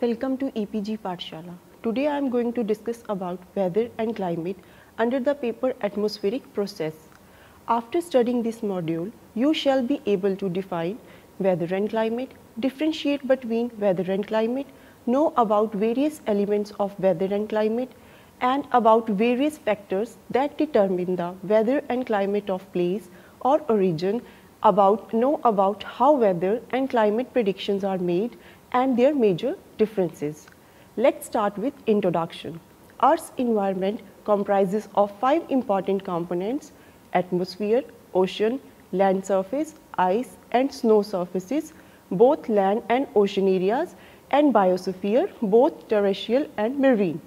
Welcome to EPG Pathshala. Today I am going to discuss about weather and climate under the paper atmospheric process. After studying this module, you shall be able to define weather and climate, differentiate between weather and climate, know about various elements of weather and climate, and about various factors that determine the weather and climate of place or a region, know about how weather and climate predictions are made and their major differences. Let's start with introduction. Earth's environment comprises of 5 important components: atmosphere, ocean, land surface, ice and snow surfaces, both land and ocean areas, and biosphere, both terrestrial and marine.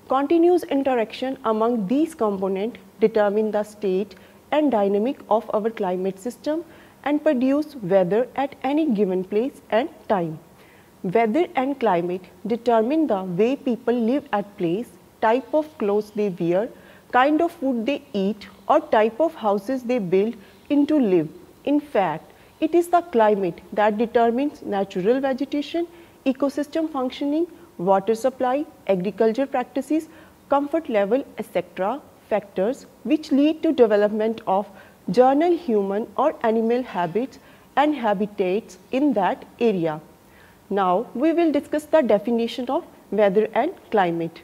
Continuous interaction among these components determine the state and dynamic of our climate system and produce weather at any given place and time. Weather and climate determine the way people live at place, type of clothes they wear, kind of food they eat, or type of houses they build in to live. In fact, it is the climate that determines natural vegetation, ecosystem functioning, water supply, agriculture practices, comfort level, etc. factors which lead to development of general human or animal habits and habitats in that area. Now, we will discuss the definition of weather and climate.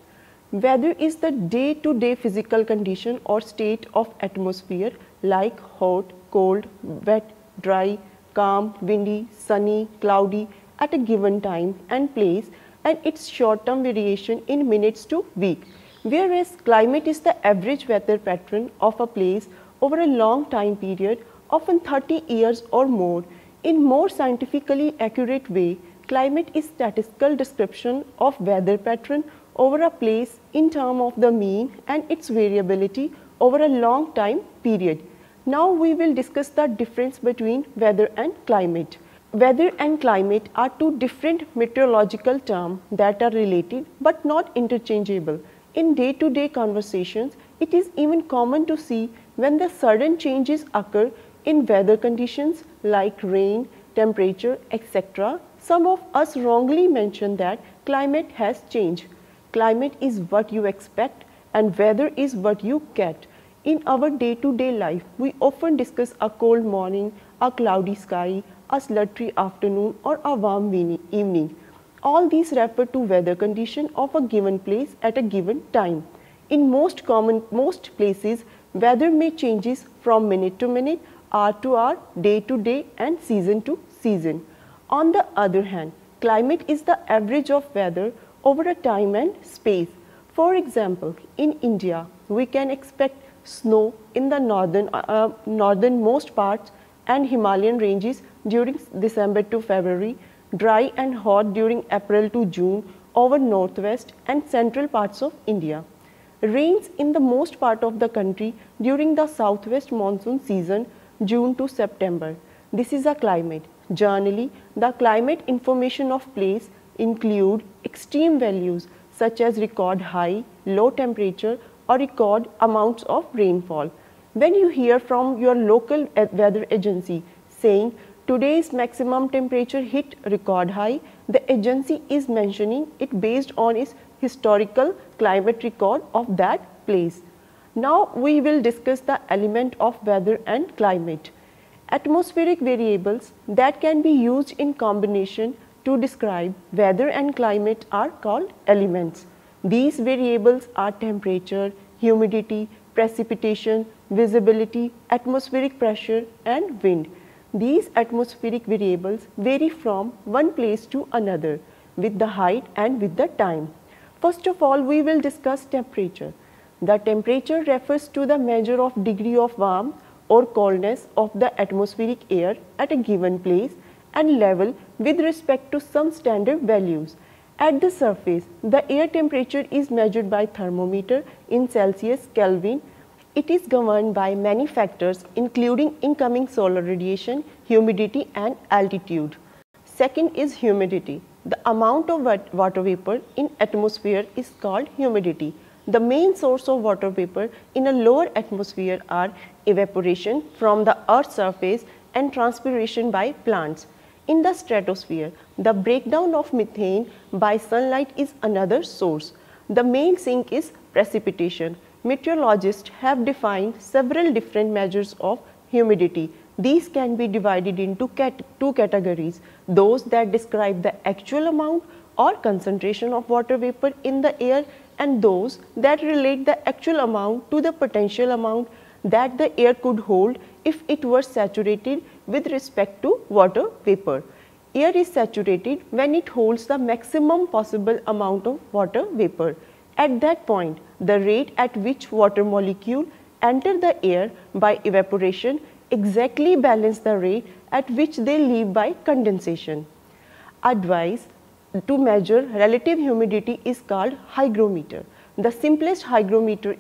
Weather is the day-to-day physical condition or state of atmosphere like hot, cold, wet, dry, calm, windy, sunny, cloudy at a given time and place, and its short-term variation in minutes to week. Whereas climate is the average weather pattern of a place over a long time period, often 30 years or more. In more scientifically accurate way, climate is statistical description of weather pattern over a place in terms of the mean and its variability over a long time period. Now we will discuss the difference between weather and climate. Weather and climate are two different meteorological terms that are related but not interchangeable. In day-to-day conversations, it is even common to see when the sudden changes occur in weather conditions like rain, temperature, etc. Some of us wrongly mention that climate has changed. Climate is what you expect and weather is what you get. In our day-to-day life, we often discuss a cold morning, a cloudy sky, a sultry afternoon or a warm evening. All these refer to weather condition of a given place at a given time. In most places, weather may changes from minute to minute, hour to hour, day to day and season to season. On the other hand, climate is the average of weather over a time and space. For example, in India, we can expect snow in the northernmost parts and Himalayan ranges during December to February, dry and hot during April to June over northwest and central parts of India. Rains in the most part of the country during the southwest monsoon season, June to September. This is a climate. Generally, the climate information of place include extreme values such as record high, low temperature or record amounts of rainfall. When you hear from your local weather agency saying today's maximum temperature hit record high, the agency is mentioning it based on its historical climate record of that place. Now we will discuss the element of weather and climate. Atmospheric variables that can be used in combination to describe weather and climate are called elements. These variables are temperature, humidity, precipitation, visibility, atmospheric pressure and wind. These atmospheric variables vary from one place to another with the height and with the time. First of all, we will discuss temperature. The temperature refers to the measure of degree of warmth or coldness of the atmospheric air at a given place and level with respect to some standard values. At the surface, the air temperature is measured by thermometer in Celsius Kelvin. It is governed by many factors including incoming solar radiation, humidity and altitude. Second is humidity. The amount of water vapor in atmosphere is called humidity. The main source of water vapor in a lower atmosphere are evaporation from the Earth's surface and transpiration by plants. In the stratosphere, the breakdown of methane by sunlight is another source. The main sink is precipitation. Meteorologists have defined several different measures of humidity. These can be divided into two categories: those that describe the actual amount or concentration of water vapor in the air, and those that relate the actual amount to the potential amount that the air could hold if it were saturated with respect to water vapor. Air is saturated when it holds the maximum possible amount of water vapor. At that point, the rate at which water molecules enter the air by evaporation exactly balance the rate at which they leave by condensation. A device to measure relative humidity is called hygrometer. The simplest hygrometer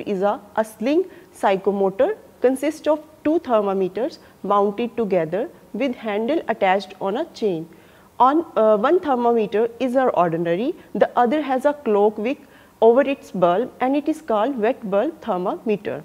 is a sling psychomotor, consists of two thermometers mounted together with handle attached on a chain. One thermometer is ordinary, the other has a clock wick over its bulb and it is called wet bulb thermometer.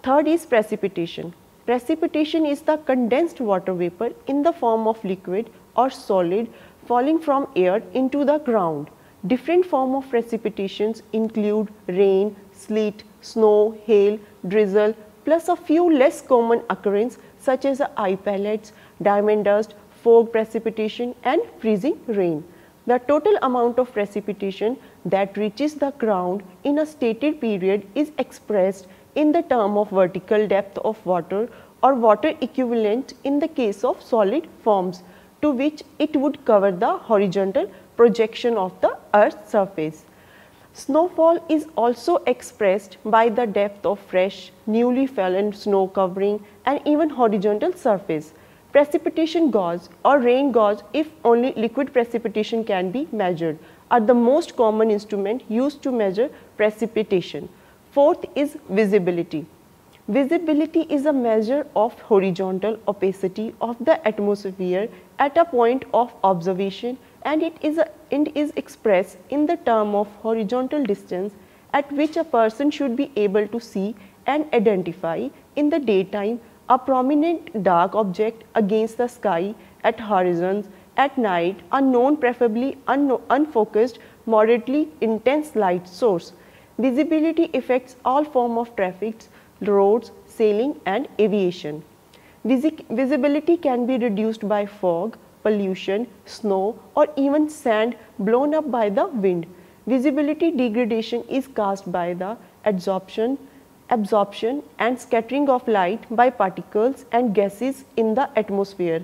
Third is precipitation. Precipitation is the condensed water vapor in the form of liquid or solid falling from air into the ground. Different forms of precipitations include rain, sleet, snow, hail, drizzle, plus a few less common occurrences such as eye pellets, diamond dust, fog precipitation and freezing rain. The total amount of precipitation that reaches the ground in a stated period is expressed in the term of vertical depth of water or water equivalent in the case of solid forms, to which it would cover the horizontal projection of the Earth's surface. Snowfall is also expressed by the depth of fresh, newly fallen snow covering and even horizontal surface. Precipitation gauge or rain gauge, if only liquid precipitation can be measured, are the most common instrument used to measure precipitation. Fourth is visibility. Visibility is a measure of horizontal opacity of the atmosphere at a point of observation, and it is expressed in the term of horizontal distance at which a person should be able to see and identify in the daytime a prominent dark object against the sky at horizons, at night a known preferably unfocused moderately intense light source. Visibility affects all forms of traffic, roads, sailing and aviation. Visibility can be reduced by fog, pollution, snow or even sand blown up by the wind. Visibility degradation is caused by the absorption and scattering of light by particles and gases in the atmosphere.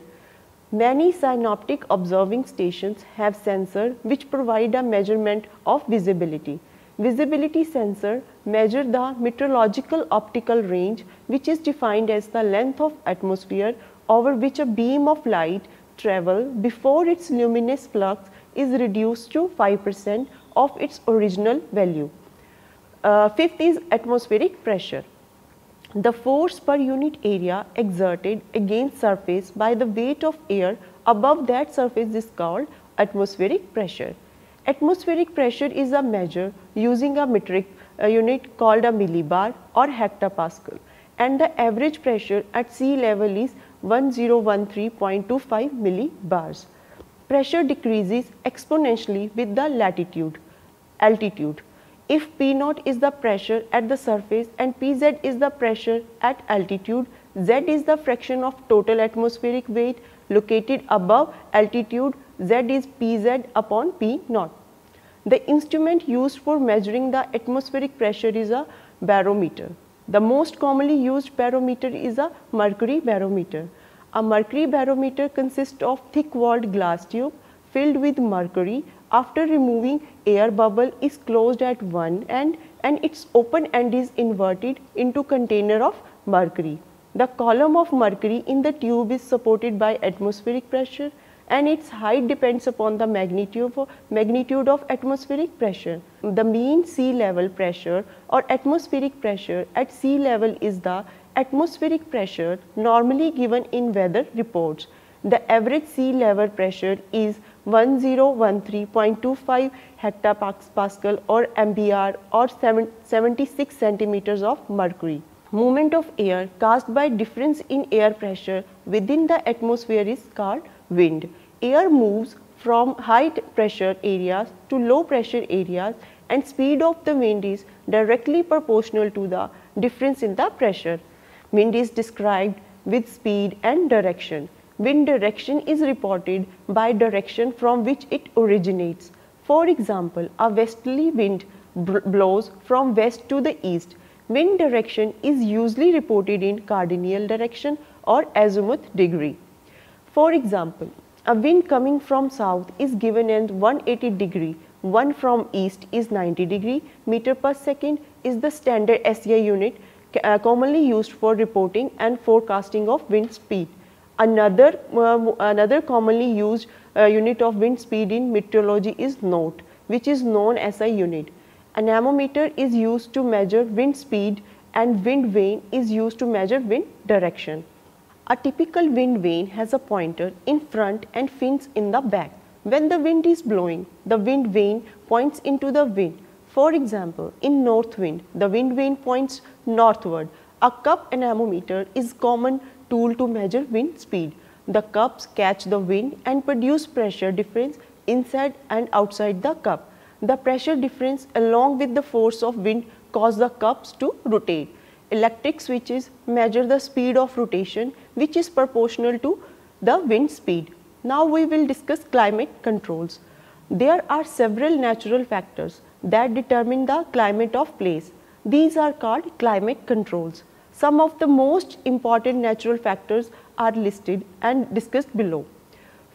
Many synoptic observing stations have sensors which provide a measurement of visibility. Visibility sensor measure the meteorological optical range, which is defined as the length of atmosphere over which a beam of light travel before its luminous flux is reduced to 5% of its original value. Fifth is atmospheric pressure. The force per unit area exerted against surface by the weight of air above that surface is called atmospheric pressure. Atmospheric pressure is a measure using a metric unit called a millibar or hectopascal, and the average pressure at sea level is 1013.25 millibars. Pressure decreases exponentially with the altitude. If P0 is the pressure at the surface and Pz is the pressure at altitude, Z is the fraction of total atmospheric weight located above altitude, Z is Pz upon P0. The instrument used for measuring the atmospheric pressure is a barometer. The most commonly used barometer is a mercury barometer. A mercury barometer consists of thick-walled glass tube filled with mercury. After removing air bubble is closed at one end and its open end is inverted into container of mercury. The column of mercury in the tube is supported by atmospheric pressure and its height depends upon the magnitude of atmospheric pressure. The mean sea level pressure or atmospheric pressure at sea level is the atmospheric pressure normally given in weather reports. The average sea level pressure is 1013.25 hectopascal or MBR or 76 centimeters of mercury. Movement of air caused by difference in air pressure within the atmosphere is called wind. Air moves from high pressure areas to low pressure areas, and speed of the wind is directly proportional to the difference in the pressure. Wind is described with speed and direction. Wind direction is reported by direction from which it originates. For example, a westerly wind blows from west to the east. Wind direction is usually reported in cardinal direction or azimuth degree. For example, a wind coming from south is given as 180 degree, one from east is 90 degree. Meter per second is the standard SI unit commonly used for reporting and forecasting of wind speed. Another commonly used unit of wind speed in meteorology is knot, which is known as a unit. Anemometer is used to measure wind speed, and wind vane is used to measure wind direction. A typical wind vane has a pointer in front and fins in the back. When the wind is blowing, the wind vane points into the wind. For example, in north wind, the wind vane points northward. A cup anemometer is a common tool to measure wind speed. The cups catch the wind and produce pressure difference inside and outside the cup. The pressure difference along with the force of wind cause the cups to rotate. Electric switches measure the speed of rotation, which is proportional to the wind speed. Now we will discuss climate controls. There are several natural factors that determine the climate of place. These are called climate controls. Some of the most important natural factors are listed and discussed below.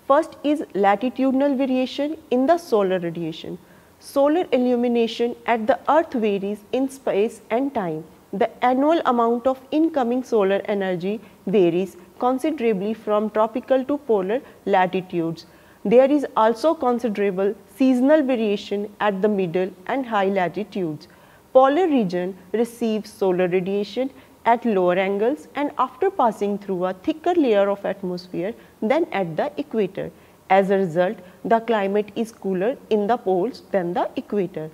First is latitudinal variation in the solar radiation. Solar illumination at the earth varies in space and time. The annual amount of incoming solar energy varies considerably from tropical to polar latitudes. There is also considerable seasonal variation at the middle and high latitudes. Polar region receives solar radiation at lower angles and after passing through a thicker layer of atmosphere than at the equator. As a result, the climate is cooler in the poles than the equator.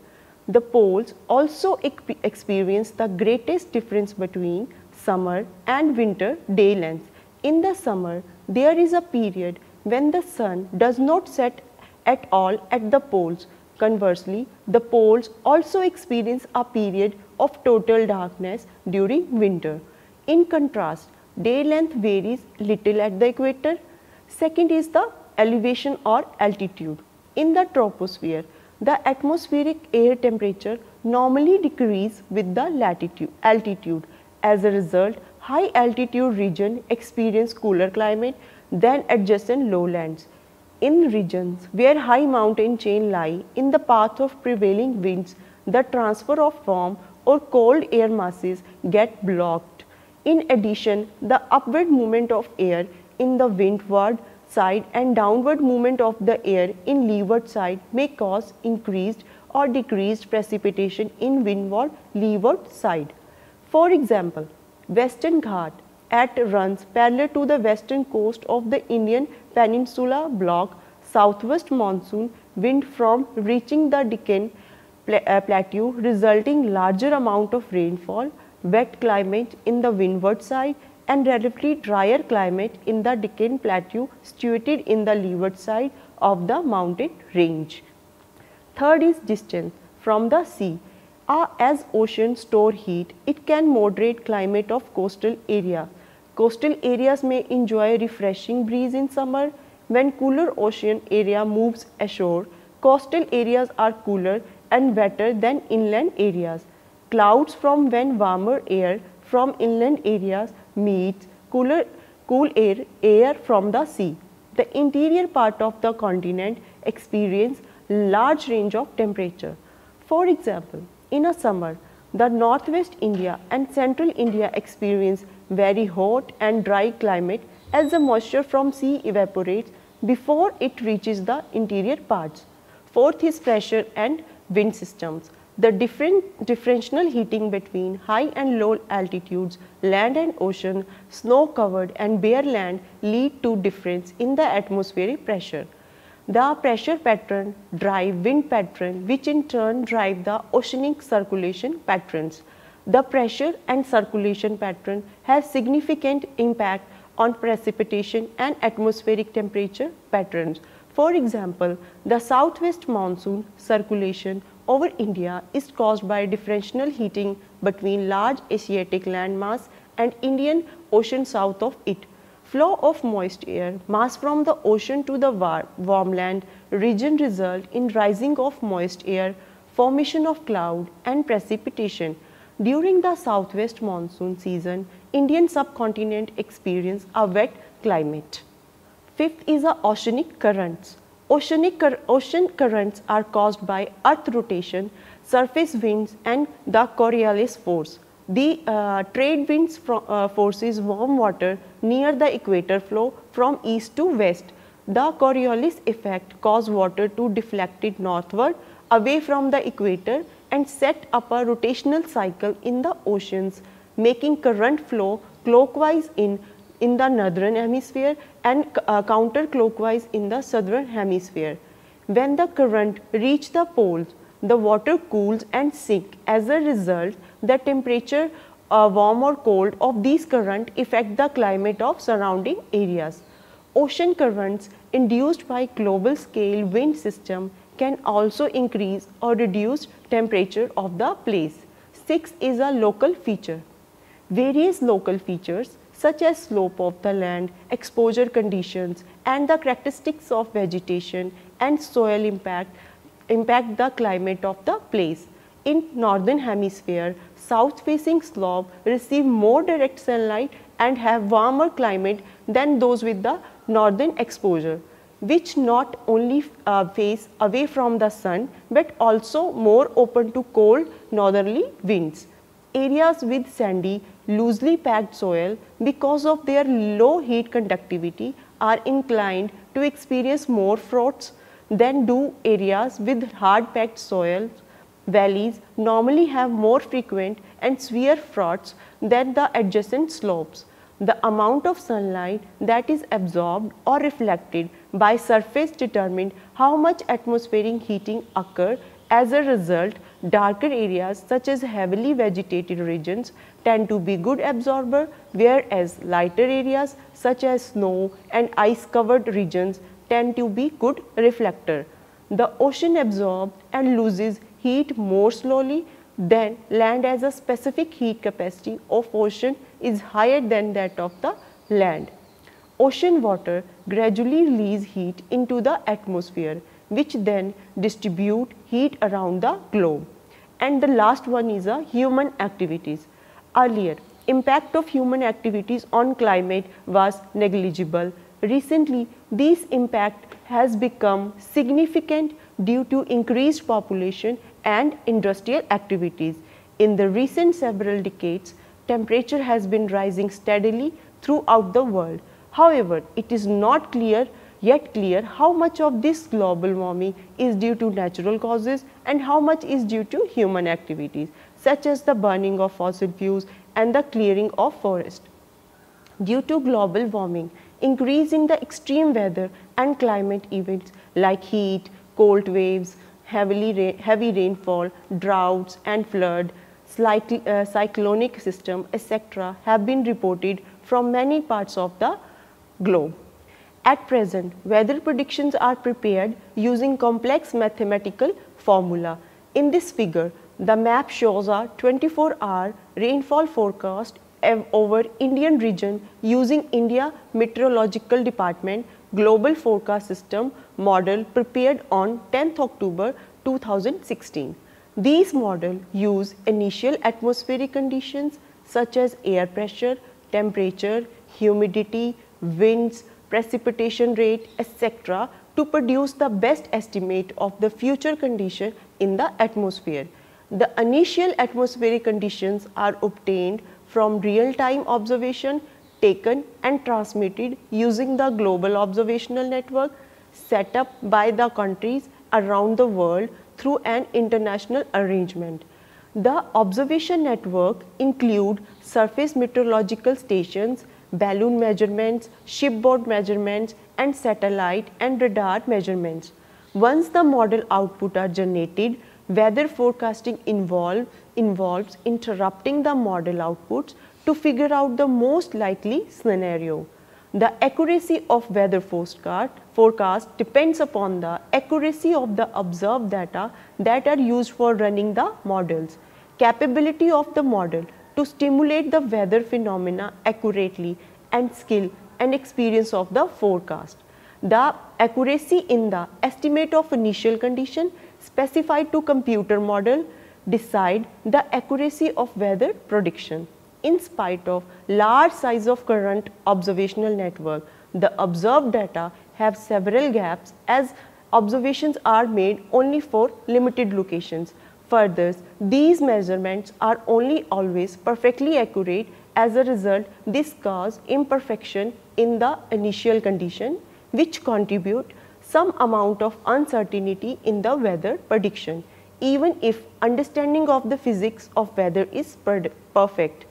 The poles also experience the greatest difference between summer and winter day lengths. In the summer, there is a period when the sun does not set at all at the poles. Conversely, the poles also experience a period of total darkness during winter. In contrast, day length varies little at the equator. Second is the elevation or altitude. In the troposphere, the atmospheric air temperature normally decreases with the altitude. As a result, high altitude regions experience cooler climate than adjacent lowlands. In regions where high mountain chain lie in the path of prevailing winds, the transfer of warm or cold air masses get blocked. In addition, the upward movement of air in the windward side and downward movement of the air in leeward side may cause increased or decreased precipitation in windward leeward side. For example, Western Ghat runs parallel to the western coast of the Indian Peninsula block southwest monsoon wind from reaching the Deccan plateau, resulting larger amount of rainfall, wet climate in the windward side and relatively drier climate in the Deccan plateau situated in the leeward side of the mountain range. Third is distance from the sea. As oceans store heat, it can moderate climate of coastal area. Coastal areas may enjoy refreshing breeze in summer. When cooler ocean area moves ashore, coastal areas are cooler and wetter than inland areas. Clouds from when warmer air from inland areas meets cool air from the sea. The interior part of the continent experience large range of temperature. For example, in a summer, the northwest India and central India experience very hot and dry climate as the moisture from sea evaporates before it reaches the interior parts. Fourth is pressure and wind systems. The differential heating between high and low altitudes, land and ocean, snow covered and bare land lead to difference in the atmospheric pressure. The pressure pattern drive wind pattern, which in turn drive the oceanic circulation patterns. The pressure and circulation pattern has significant impact on precipitation and atmospheric temperature patterns. For example, the southwest monsoon circulation over India is caused by differential heating between large Asiatic landmass and Indian Ocean south of it. Flow of moist air mass from the ocean to the warmland region result in rising of moist air, formation of cloud and precipitation. During the southwest monsoon season, Indian subcontinent experience a wet climate. Fifth is the oceanic currents. Ocean currents are caused by earth rotation, surface winds and the Coriolis force. The trade winds forces warm water near the equator flow from east to west. The Coriolis effect causes water to deflect it northward away from the equator and set up a rotational cycle in the oceans, making current flow clockwise in the northern hemisphere and counterclockwise in the southern hemisphere. When the current reaches the poles, the water cools and sinks. As a result, the temperature warm or cold of these currents affect the climate of surrounding areas. Ocean currents induced by global scale wind system can also increase or reduce temperature of the place. Sixth is a local feature. Various local features such as slope of the land, exposure conditions and the characteristics of vegetation and soil impact the climate of the place. In northern hemisphere, south facing slope receive more direct sunlight and have warmer climate than those with the northern exposure, which not only face away from the sun but also more open to cold northerly winds. Areas with sandy, loosely packed soil because of their low heat conductivity are inclined to experience more frosts than do areas with hard packed soil. Valleys normally have more frequent and severe frosts than the adjacent slopes. The amount of sunlight that is absorbed or reflected by surface determines how much atmospheric heating occurs. As a result, darker areas such as heavily vegetated regions tend to be good absorber, whereas lighter areas such as snow and ice covered regions tend to be good reflector. The ocean absorbs and loses heat more slowly than land, as a specific heat capacity of ocean is higher than that of the land. Ocean water gradually release heat into the atmosphere, which then distribute heat around the globe. And the last one is human activities. Earlier, impact of human activities on climate was negligible. Recently, this impact has become significant due to increased population and industrial activities. In the recent several decades, temperature has been rising steadily throughout the world. However, it is not yet clear how much of this global warming is due to natural causes and how much is due to human activities, such as the burning of fossil fuels and the clearing of forests. Due to global warming, increase in the extreme weather and climate events like heat, cold waves, heavy rainfall, droughts and flood, cyclonic system, etc. have been reported from many parts of the globe. At present, weather predictions are prepared using complex mathematical formula. In this figure, the map shows a 24-hour rainfall forecast over Indian region using India Meteorological Department Global Forecast System model prepared on 10th October 2016. These models use initial atmospheric conditions such as air pressure, temperature, humidity, winds, precipitation rate, etc. to produce the best estimate of the future condition in the atmosphere. The initial atmospheric conditions are obtained from real-time observation taken and transmitted using the global observational network set up by the countries around the world through an international arrangement. The observation network includes surface meteorological stations, balloon measurements, shipboard measurements and satellite and radar measurements. Once the model output are generated, weather forecasting involves interrupting the model outputs to figure out the most likely scenario. The accuracy of weather forecast depends upon the accuracy of the observed data that are used for running the models. Capability of the model to stimulate the weather phenomena accurately, and skill and experience of the forecast. The accuracy in the estimate of initial condition specified to computer model decide the accuracy of weather prediction. In spite of large size of current observational network, the observed data have several gaps as observations are made only for limited locations. Further, these measurements are only always perfectly accurate. As a result, this causes imperfection in the initial condition, which contribute some amount of uncertainty in the weather prediction, even if understanding of the physics of weather is perfect.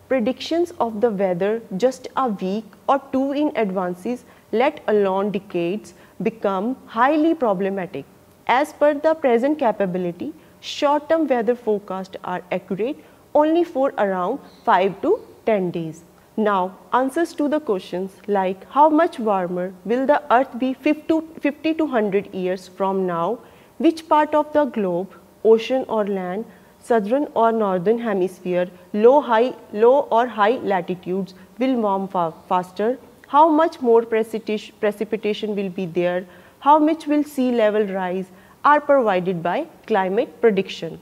Predictions of the weather just a week or two in advances, let alone decades, become highly problematic. As per the present capability, short-term weather forecasts are accurate only for around 5 to 10 days. Now, answers to the questions like how much warmer will the earth be 50 to 100 years from now, which part of the globe, ocean or land, southern or northern hemisphere, low or high latitudes will warm faster, how much more precipitation will be there, how much will sea level rise, are provided by climate prediction.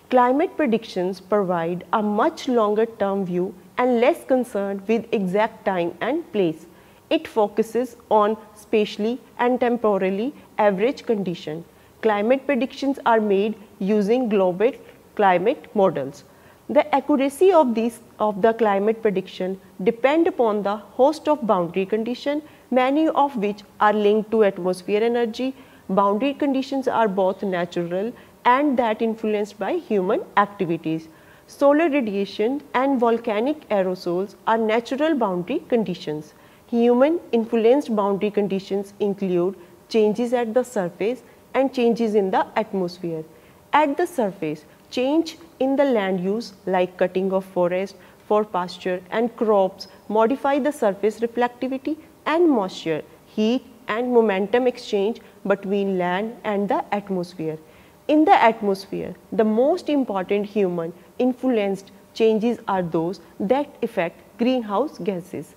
Climate predictions provide a much longer term view and less concerned with exact time and place. It focuses on spatially and temporally average condition. Climate predictions are made using global climate models. The accuracy of the climate prediction depend upon the host of boundary conditions, many of which are linked to atmosphere energy. Boundary conditions are both natural and that influenced by human activities. Solar radiation and volcanic aerosols are natural boundary conditions. Human influenced boundary conditions include changes at the surface and changes in the atmosphere. At the surface, change in the land use like cutting of forest for pasture and crops modify the surface reflectivity and moisture, heat and momentum exchange between land and the atmosphere. In the atmosphere, the most important human influenced changes are those that affect greenhouse gases.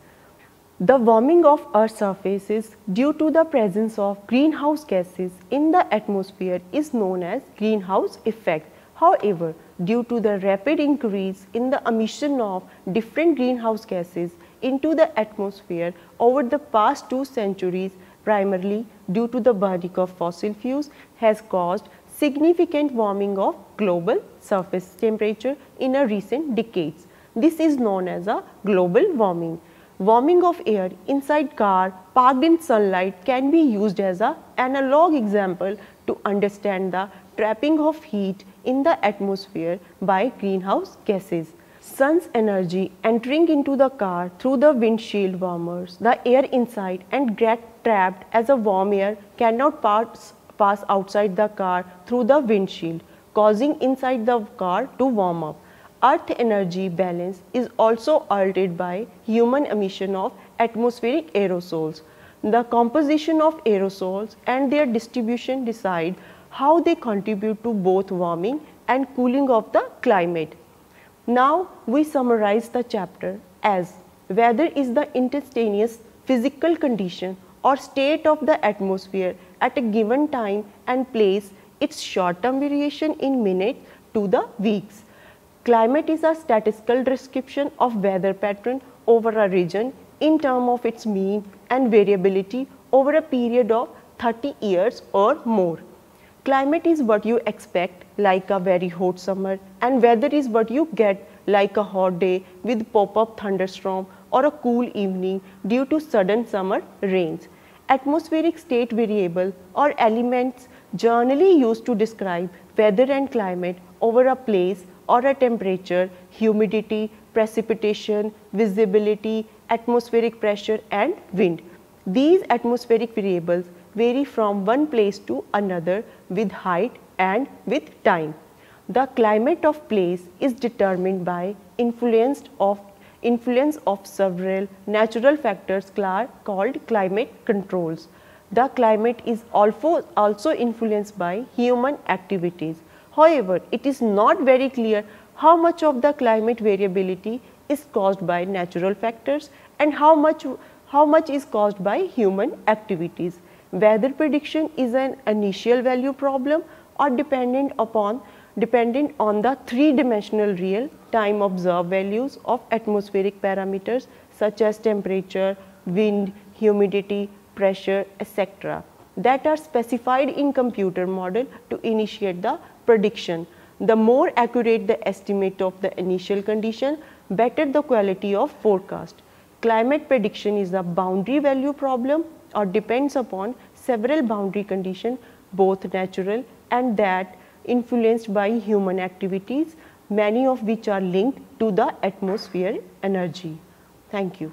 The warming of Earth's surface is due to the presence of greenhouse gases in the atmosphere is known as greenhouse effect. However, due to the rapid increase in the emission of different greenhouse gases into the atmosphere over the past 2 centuries, primarily due to the burning of fossil fuels, has caused significant warming of global surface temperature in a recent decades. This is known as a global warming. Warming of air inside car parked in sunlight can be used as an analog example to understand the trapping of heat in the atmosphere by greenhouse gases. Sun's energy entering into the car through the windshield warmers the air inside and get trapped as a warm air cannot pass outside the car through the windshield, causing inside the car to warm up. Earth energy balance is also altered by human emission of atmospheric aerosols. The composition of aerosols and their distribution decide how they contribute to both warming and cooling of the climate. Now we summarize the chapter as weather is the instantaneous physical condition or state of the atmosphere at a given time and place, its short-term variation in minutes to the weeks. Climate is a statistical description of weather pattern over a region in terms of its mean and variability over a period of 30 years or more. Climate is what you expect, like a very hot summer, and weather is what you get, like a hot day with pop-up thunderstorm or a cool evening due to sudden summer rains. Atmospheric state variable or elements generally used to describe weather and climate over a place or a temperature, humidity, precipitation, visibility, atmospheric pressure and wind. These atmospheric variables vary from one place to another with height and with time. The climate of place is determined by influence of influence of several natural factors called climate controls. The climate is also influenced by human activities. However, it is not very clear how much of the climate variability is caused by natural factors and how much is caused by human activities. Weather prediction is an initial value problem or dependent on the three-dimensional real time observed values of atmospheric parameters such as temperature, wind, humidity, pressure, etc. that are specified in computer model to initiate the prediction. The more accurate the estimate of the initial condition, better the quality of forecast. Climate prediction is a boundary value problem or depends upon several boundary conditions, both natural and that influenced by human activities, many of which are linked to the atmosphere energy. Thank you.